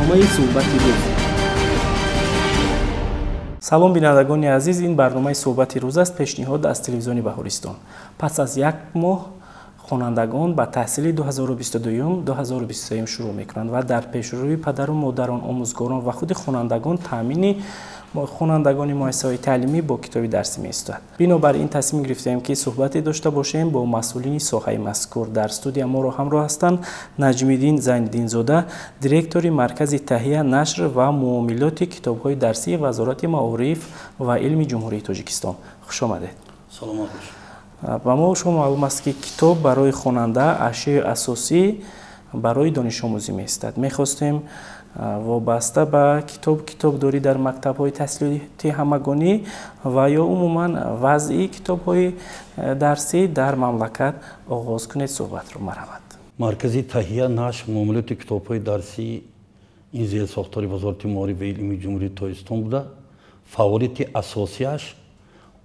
برنامه صحبت روز. سلام بینندگان عزیز، این برنامه صحبت روز است پیشنهاد از تلویزیون بهارستان. پس از یک ماه خوانندگان به تحصیل 2022-2023 شروع میکنند و در پیشروی پدر و مادران، آموزگاران و خود خوانندگان تامین خوانندگان مؤسسه‌های تعلیمی با کتاب درسی می‌ایستد. بنابراین این تصمیم گرفتیم که صحبتی داشته باشیم با مسئولین ساحه مذکور. در استودیو ما را همراه هستند نجمی‌الدین زین‌الدین زاده، دیرکتور مرکز تهیه، نشر و معاملات کتاب‌های درسی وزارت معارف و علم جمهوری تاجیکستان. خوش آمدید. سلام علیکم. و ما شما معلوم است که کتاب برای خواننده اشیاء اساسی برای دانش آموزی می‌ایستد. می‌خواستیم وابسته به کتابداری در مکتب‌های تحصیلاتی همگانی و یا عموما وضعی کتاب‌های درسی در مملکت آغاز کنید صحبت رو. مرحمت. مرکز تهیه، نشر، معاملات کتاب‌های درسی این زیر ساختار وزارت معارف و علم جمهوری تاجیکستان بوده. فعالیت اساسیش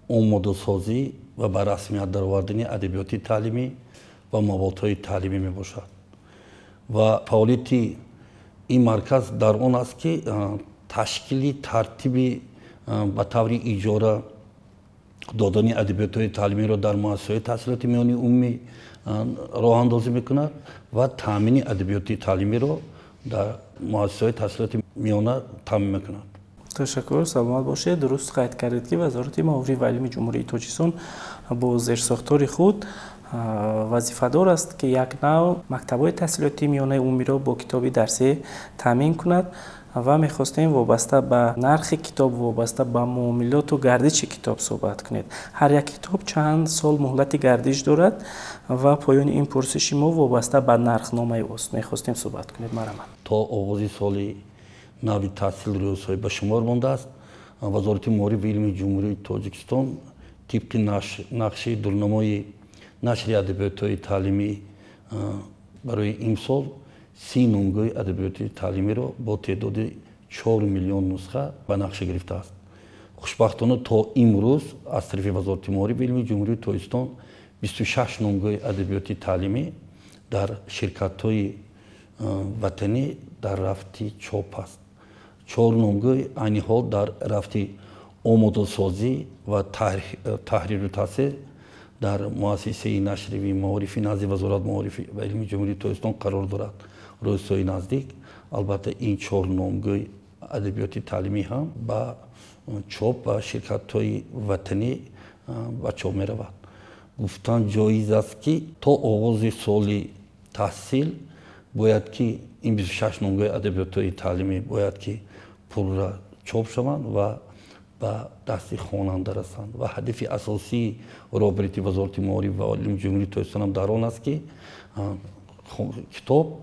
آماده‌سازی و به رسمیت درآوردن ادبیات تعلیمی و موادهای تعلیمی میباشد و فعالیت این مرکز در آن است که تشکیل ترتیب به طور اجاره دادن ادبیات‌های تعلیمی را در مؤسسه‌های تحصیلات میانی عمومی راه اندازی میکند و تامین ادبیات تعلیمی را در مؤسسه‌های تحصیلات میانه تامین میکند. تشکر. سلامت باشید. درست قید کردید که وزارت معارف و علم جمهوری تاجیکستان با زیرساختار خود وظیفه‌دار است که یک نوع مکتب‌های تحصیلاتی میانه عمومی را با کتاب درسی تامین کند و می‌خواستیم وابسته به نرخ کتاب، وابسته به معاملات و گردش کتاب صحبت کنید. هر یک کتاب چند سال مهلت گردش دارد و پایان این پرسش ما وابسته به نرخنامه اوست. می‌خواستیم صحبت کنید. مرحمت. تا آغاز سال نو تحصیل روزهای به شمار مانده است. وزارت معارف و علم جمهوری تاجیکستان طبق نقشه دورنمای نشر ادبیات‌های تعلیمی برای امسال 30 نمونه ادبیات تعلیمی را با تعداد 4 میلیون نسخه به نقشه گرفته است. خوشبختانه تا امروز از طرف وزارت معارف و علم جمهوری تاجیکستان 26 نمونه ادبیات تعلیمی در شرکت‌های وطنی در رفتی چاپ است. 4 نمونه عین حال در رفتی آماده‌سازی و تحریر و تصحیح در مؤسسه نشریه معارفی نزد وزارت معارف و علم جمهوری تاجیکستان قرار دارد. روزهای نزدیک البته این 4 نامگاه ادبیات تعلیمی هم با چاپ و شرکت‌های وطنی و چاپ می‌رود. گفتن جایز است که تا آغاز سال تحصیل باید که این 26 نامگاه ادبیات تعلیمی باید که پر را چاپ شوند و به دست خواننده رسند و هدف اساسی رابطه وزارت معارف و علم جمهوری تاجیکستان هم در آن است که کتاب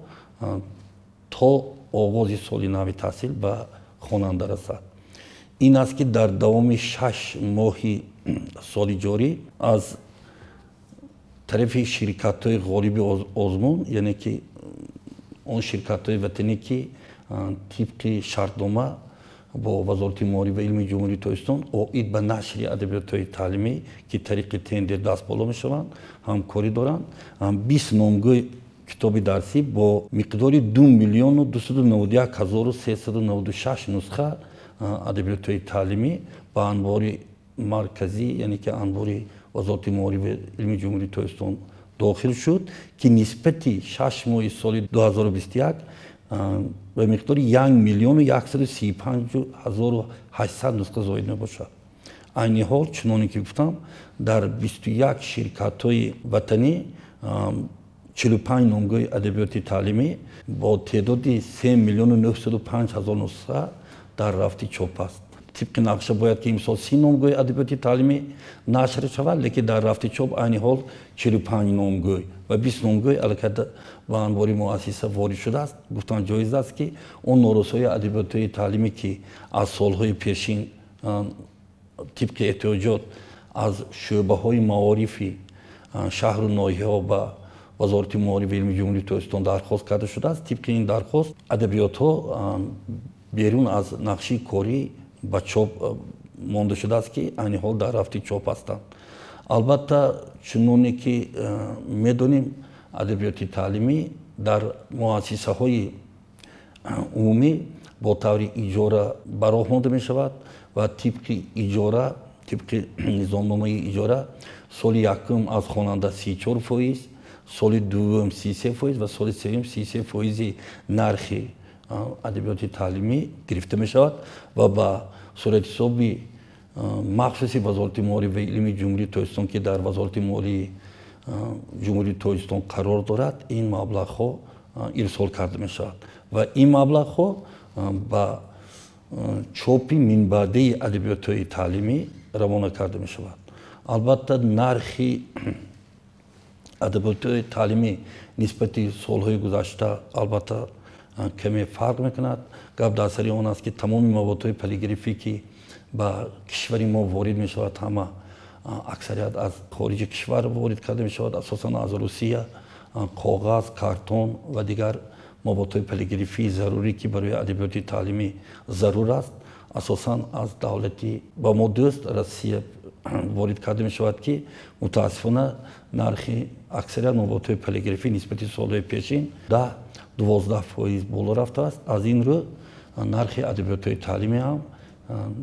تا آغاز سال نو تحصیل به خواننده رسد. این است که در دوام 6 ماه سال جاری از طرف شرکت‌های غالب آزمون، یعنی که اون شرکت‌های وطنی که طبق شرطنامه با وزارت معارف و علم جمهوری تاجیکستان اوید به نشر ادبیات‌های تعلیمی که طریق تندر دست بالا می‌شوند همکاری دارند. 20 نامگاه کتاب درسی با مقدار 2,291,396 نسخه ادبیات‌های تعلیمی به انبار مرکزی، یعنی که انبار وزارت معارف و علم جمهوری تاجیکستان داخل شد که نسبت 6 ماه سال 2021 به مقدار 1,135,800 نسخه زاید میباشد. عین حال چنانکه که گفتم در 21 شرکت‌های وطنی 45 نامگاه ادبیات تعلیمی با تعداد 3,905,000 نسخه در رفت چاپ است. طبق نقشه باید که امسال 30 نامگاه ادبیات تعلیمی نشر شود، لیکن در رفت چاپ عین حال 45 نامگاه و 20 نامگاه البته به انبار مؤسسه وارد شده است. گفتن جایز است که اون نورس‌های ادبیات تعلیمی که از سالهای پیشین طبق احتیاجات از شعبه‌های معارفی شهر و ناحیه‌ها به وزارت معارف و علم جمهوری تاجیکستان درخواست کرده شده است. طبق این درخواست ادبیات‌ها بیرون از نقشه کاری به چاپ مانده شده است که عین حال در رفت چاپ هستند. البته چنانه که میدونیم ادبیات تعلیمی در مؤسسه‌های умумӣ бо таври иҷора ба роҳ монда мешавад ва тибқи иҷора, тибқи низомномаи иҷора соли якум аз хонанда 34%, соли дуввум 33% ва соли сеюм 33% нархи адабиёти таълимӣ гирифта мешавад ва ба суратҳисоби махсуси вазорати молия ва илми ҷумҳурии Тоҷикистон ки дар вазорати молияи ҷумҳурии Тоҷикистон қарор дорад, ин маблағҳо ирсол карда мешавад ва ин маблағҳо ба чопи минбаъдаи адабиётҳои таълимӣ равона карда мешавад. албатта нархи адабиётҳои таълимӣ нисбати солҳои гузашта албатта каме фарқ мекунад. гап дар сари он аст ки тамоми маводҳои полиграфӣ ки ба кишвари мо ворид мешавад, ҳама аксарият аз хориҷи кишвар ворид карда мешавад, асосан аз Русия, коғаз, картон ва дигар маводҳои полиграфии зарурӣ ки барои адабиёти таълимӣ зарур аст, асосан аз давлати ба мо дӯст Россия ворид карда мешавад ки мутаассифона нархи аксарият маводҳои полиграфӣ нисбати солҳои пешин 10-12% боло рафтааст. аз ин рӯ нархи адабиётҳои таълимӣ ҳам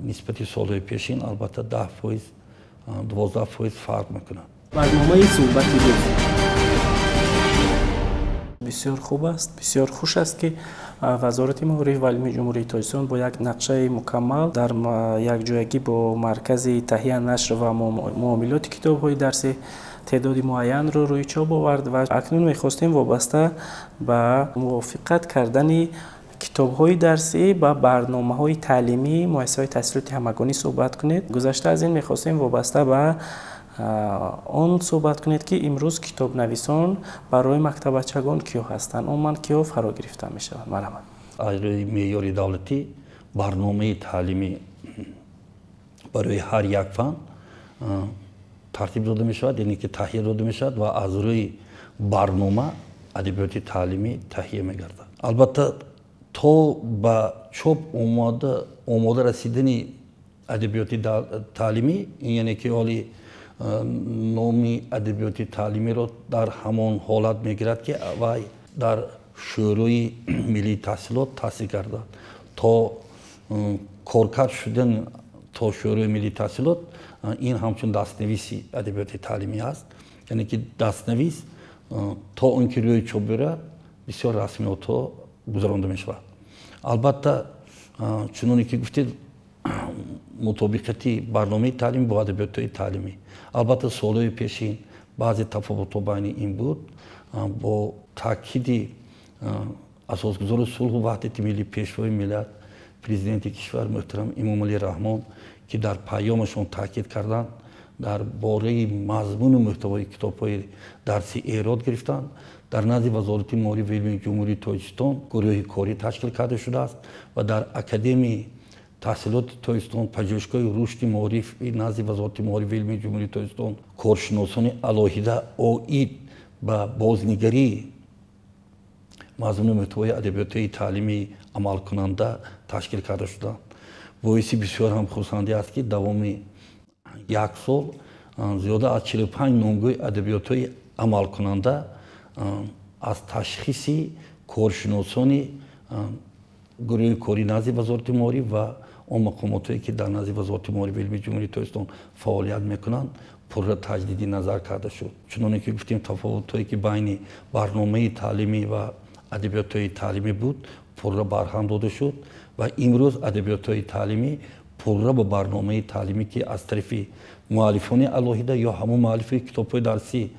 нисбати солҳои пешин албатта 10-12% фарқ мекунад. барномаи суҳбати рӯз бисёр хуб аст, бисёр хуш аст ки вазорати маориф ва илми ҷумҳурии Тоҷикистон бо як нақшаи мукаммал дар якҷоягӣ бо маркази таҳия нашр ва муомилоти китобҳои дарсӣ теъдоди муайянро рӯи чоп овард ва акнун мехостем вобаста ба мувофиқат кардани китобҳои дарсӣ ба барномаҳои таълимии муассисаҳои таҳсилоти ҳамагонӣ суҳбат кунед. гузашта аз ин мехостем вобаста ба он суҳбат кунед ки имрӯз китобнависон барои мактабачагон киё ҳастанд, умуман киё фаро гирифта мешаванд? Марҳамат. аз рӯи меъёри давлатӣ барномаи таълимӣ барои ҳар як фан тартиб дода мешавад, яъне ки таҳия дода мешавад ва аз рӯи барнома адабиёти таълимӣ таҳия мегардад. албатта то ба чоп омода расидани адабиёти таълимӣ, яъне ки оли номи адабиёти таълимиро дар ҳамон ҳолат мегирад ки вай дар шӯрои миллии таҳсилот таъсис гардад. то коркар шудан то шӯрои миллии таҳсилот ин ҳамчун дастнависи адабиёти таълимӣ аст, яъне ки дастнавис то он ки рӯи чоп бирад бисёр расмиётҳо гузаронда мешавад. албатта чуноне ки гуфтед мутобиқати барномаи таълимӣ бо адабиётҳои таълимӣ, албатта солҳои пешин баъзе тафовутҳо байни ин буд. бо таъкиди асосгузори сулҳу ваҳдати миллӣ, пешвои миллат, президенти кишвар муҳтарам Эмомалӣ Раҳмон ки дар паёмашон таъкид карданд, дар бораи мазмуну муҳтавои китобҳои дарсӣ эрод гирифтанд. дар назди вазорати маориф ва илми ҷумҳурии Тоҷикистон гурӯҳи корӣ ташкил карда шудааст ва дар академияи таҳсилоти Тоҷикистон пажӯҳишгоҳи рушди маорифи назди вазорати маориф ва илми ҷумҳурии Тоҷикистон коршиносони алоҳида оид ба бознигарии мазмуну муҳтавои адабиётҳои таълимии амалкунанда ташкил карда шуданд. боиси бисёр ҳам хурсандӣ аст ки давоми як сол зиёда аз 45 номгӯи адабиётҳои амалкунанда аз ташхиси коршиносони гурӯҳи кори назди вазорати маориф ва он мақомотое ки дар назди вазорати маориф ва илми ҷумҳурии Тоҷикистон фаъолият мекунанд пурра таҷдиди назар карда шуд. чуноне ки гуфтем тафовутҳое ки байни барномаи таълимӣ ва адабиётҳои таълимӣ буд пурра барҳам дода шуд ва имрӯз адабиётҳои таълимӣ пурра ба барномаи таълимӣ ки аз тарафи муаллифони алоҳида ё ҳамон муаллифои китобҳои дарсӣ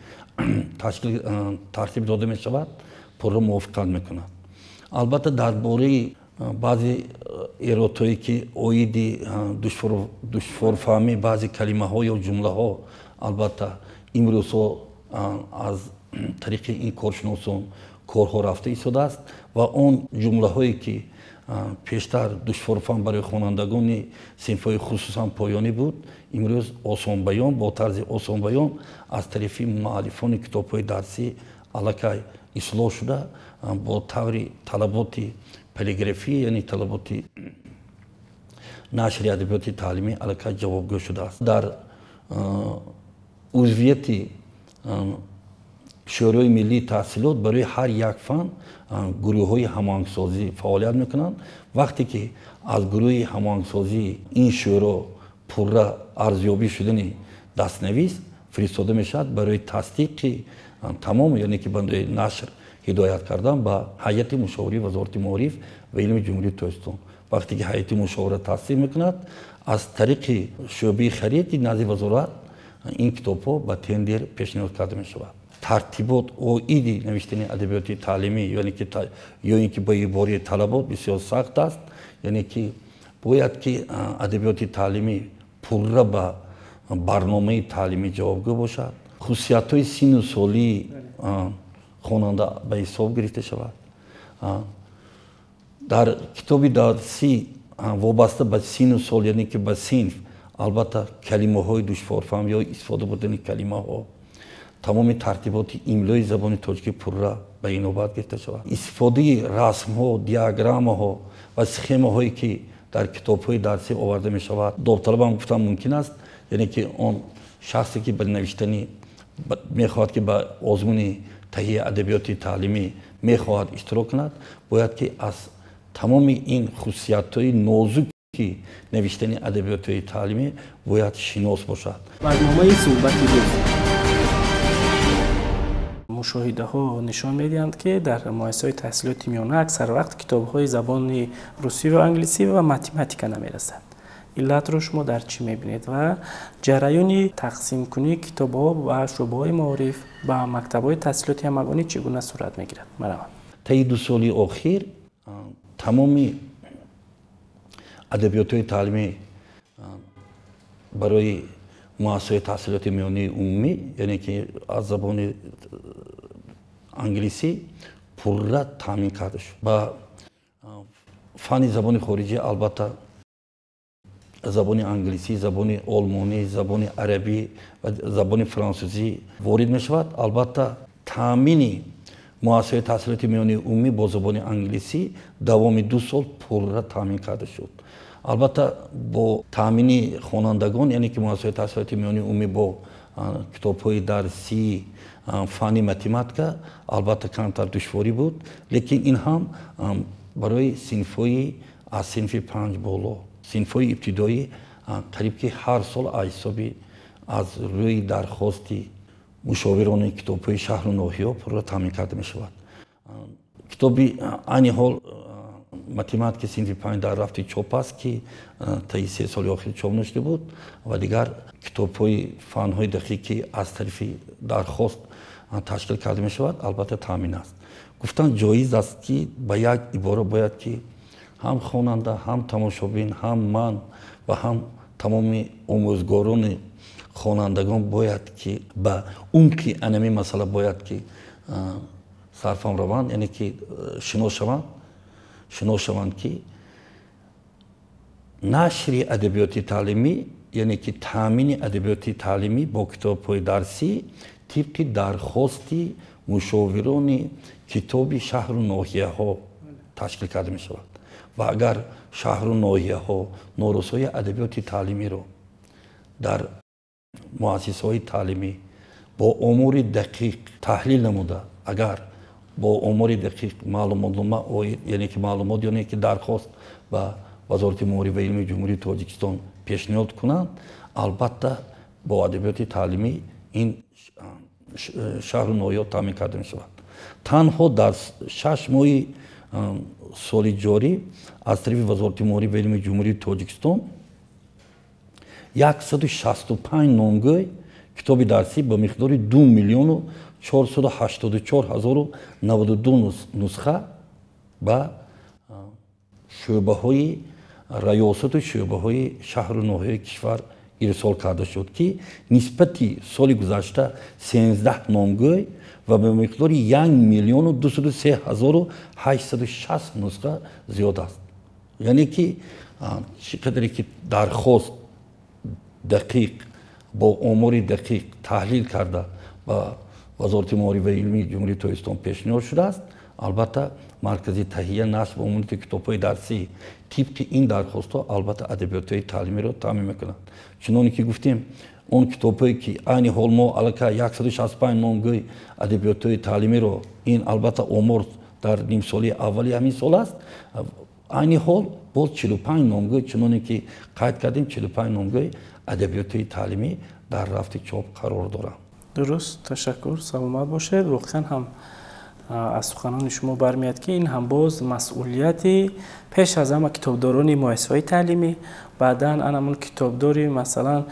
тартиб дода мешавад пурра мувофиқат мекунад. албатта дар бораи баъзе эродҳое ки оиди душворфаҳмии баъзе калимаҳо ё ҷумлаҳо албатта имрӯзҳо аз тариқи ин коршиносон корҳо рафта истодааст ва он ҷумлаҳое ки пештар душворфаҳм барои хонандагони синфҳои хусусан поёнӣ буд, имрӯз осонбаён бо тарзи осонбаён аз тарафи муаллифони китобҳои дарсӣ аллакай ислоҳ шуда бо таври талаботи полиграфӣ, яъне талаботи нашри адабиёти таълимӣ аллакай ҷавобгӯ шудааст. дар узвияти شورای ملی تحصیلات برای هر یک فن گروه‌های هماهنگسازی فعالیت میکنند. وقتی که از گروه هماهنگسازی این شورا پورا ارزیابی شدن دستنویس فرستاده میشد برای تصدیق تمام، یعنی که بنده نشر هدایت کردن به هیئت مشاوره وزارت معارف و علم جمهوری تاجیکستان. وقتی که هیئت مشاوره تصدیق میکند، از طریق شعبه خرید نزد وزارت این کتاب‌ها به تندر پیشنهاد کرده میشود. ترتیبات و ایدی نوشتن ادبیات تعلیمی یا اینکه با عباره طلبات بسیار سخت است، یعنی که باید که ادبیات تعلیمی پورا به برنامه تعلیمی جوابگو باشد. خصوصیت‌های سن و سالی خواننده به حساب گرفته شود. در کتاب درسی وابسته به سن و سال، یعنی که به صنف، البته کلمه‌های دشوارفهم یا استفاده بودن کلمه‌ها، تمام ترتیبات املای زبان تاجیکی پورا به این نوبت گرفته شود. استفاده رسم‌ها، دیاگرام‌ها و سخم‌هایی که در کتاب‌های درسی آورده می شود، داوطلبان گفتم ممکن است، یعنی که آن شخصی که به نوشتن میخواهد که به آزمون تهیه ادبیات تعلیمی میخواهد اشتراک کند، باید که از تمام این خصوصیت‌های نازکی نوشتن ادبیات تعلیمی باید شناس باشد. برنامه صحبت مشاهده ها نشان میدهند که در مؤسسه‌های تحصیلات میانه اکثر وقت کتاب‌های زبان روسی و انگلیسی و متماتیکا نمی‌رسند. علت رو شما در چی می‌بینید و جریان تقسیم کنی کتاب‌ها و شعبه‌های معارف و مکتب‌های تحصیلات همگانی چگونه صورت می‌گیرد؟ مرحبا. طی 2 سال اخیر تمام ادبیات تعلیمی برای مؤسسه تحصیلات میانه عمومی، یعنی که از زبان انگلیسی پورا تامین کرده شد. با فن زبان خارجی البته زبان انگلیسی، زبان آلمانی، زبان عربی و زبان فرانسوی وارد می شود. البته تامین مؤسسه تحصیلات میانه عمومی با زبان انگلیسی دوام 2 سال پورا تامین کرده شد. البته با تامین خوانندگان، یعنی که مؤسسه تحصیلات میانه عمومی با کتاب‌های درسی فن متماتیکا البته کمتر دشواری بود، لیکن این هم برای صنف‌های از صنف 5 بالا، صنف‌های ابتدایی قریب که هر سال حسابی از روی درخواستی مشاوران کتاب‌های شهر و ناحیه پورا تامین کرده می‌شود. کتابی این حال متماتیک صنف 5 در رفت چاپ است که طی 3 سال اخیر چاپ نشده بود و دیگر کتاب‌های فن‌های دقیقی از طرف درخواست تشکیل کرده می‌شود، البته تامین است. گفتن جایز است که با یک عباره باید که هم خواننده، هم تماشابین، هم من و هم تمام آموزگاران خوانندگان باید که به عمق انمی مسئله باید که صرفم روند، یعنی که شناس شوند که نشر ادبیات تعلیمی، یعنی که تامین ادبیات تعلیمی با کتاب‌های درسی طبق درخواستی مشاوران کتاب شهر و ناحیه ها تشکیل کرده می شود و اگر شهر و ناحیه ها نارسایی ادبیات تعلیمی رو در مؤسسه های تعلیمی با امور دقیق تحلیل نموده، اگر با امور دقیق معلومات، یعنی که معلومات یعنی که درخواست و وزارت معارف و علم جمهوری تاجیکستان پیشنهاد کنند، البته با ادبیات تعلیمی این شهر و ناحیه تامین کرده می شود. تنها در 6 ماه سال جاری از طرف وزارت معارف و علم جمهوری تاجیکستان 165 نامگاه کتاب درسی با مقدار 2,484,092 نسخه به شعبه های ریاست و شعبه های شهر و ناحیه کشور ارسال کرده شد که نسبت سال گذشته 13 نامگاه و به مقدار 1,203,860 نسخه زیاد است. یعنی که چقدر که درخواست دقیق با امور دقیق تحلیل کرده و وزارت معارف و علم جمهوری تاجیکستان پیشنهاد شده است، البته مرکز تهیه نشر و عمومیت کتاب‌های درسی طبق این درخواست‌ها البته ادبیات تعلیمی را تامین می‌کنند. چنانکه که گفتیم он китобҳое ки айни ҳол мо аллакай 165 номгӯи адабиётҳои таълимиро ин албатта омор дар нимсолии аввали ҳамин сол аст айни ҳол боз 45 номгӯи чуноне ки қайд кардем 45 номгӯи адабиётҳои таълимӣ дар рафти чоп қарор доранд. дуруст, ташаккур, саломат бошед. воқеан ҳам аз суханони шумо бармеяд ки ин ҳам боз масъулияти пеш аз ҳама китобдорони муассисаҳои таълимӣ, баъдан анамон китобдори масалан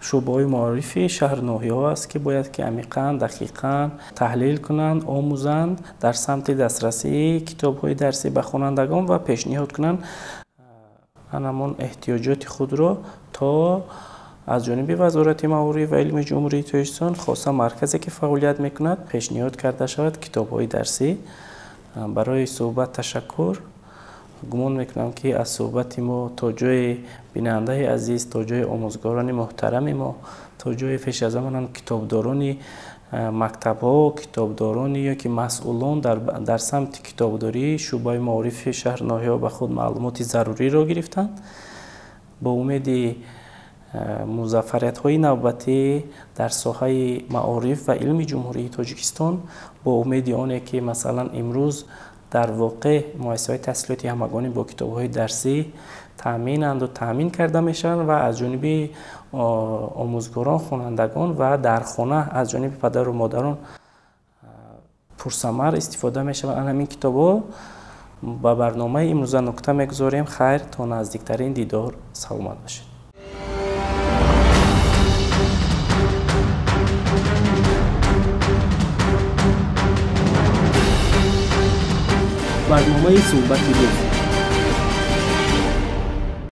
шӯъбаҳои маорифи шаҳру ноҳияҳо аст ки бояд ки амиқан дақиқан таҳлил кунанд, омӯзанд дар самти дастрасии китобҳои дарсӣ ба хонандагон ва пешниҳод кунанд анамон эҳтиёҷоти худро то аз ҷониби вазорати маориф ва илми ҷумҳурии Тоҷикистон хоса марказе ки фаъолият мекунад пешниҳод карда шавад китобҳои дарсӣ. барои суҳбат ташаккур. гумон мекунам ки аз суҳбати мо то ҷои бинандаи азиз, то ҷои омӯзгорони муҳтарами мо, то ҷои пеш аз ҳама китобдорони мактабҳо, китобдорони ёки масъулон дар самти китобдорӣ шӯъбаи маорифи шаҳру ноҳияҳо ба худ маълумоти заруриро гирифтанд. бо умеди музаффариятҳои навбатӣ дар соҳаи маориф ва илми ҷумҳурии Тоҷикистон, бо умеди оне ки масалан имрӯз дар воқеъ муассисаҳои таҳсилоти ҳамагонӣ бо китобҳои дарсӣ таъминанду таъмин карда мешаванд ва аз ҷониби омӯзгорон, хонандагон ва дар хона аз ҷониби падару модарон пурсамар истифода мешаванд аз ҳамин китобҳо. ба барномаи имрӯза нуқта мегузорем. хайр, то наздиктарин дидор. саломат бошед. барномаи суҳбати рӯз.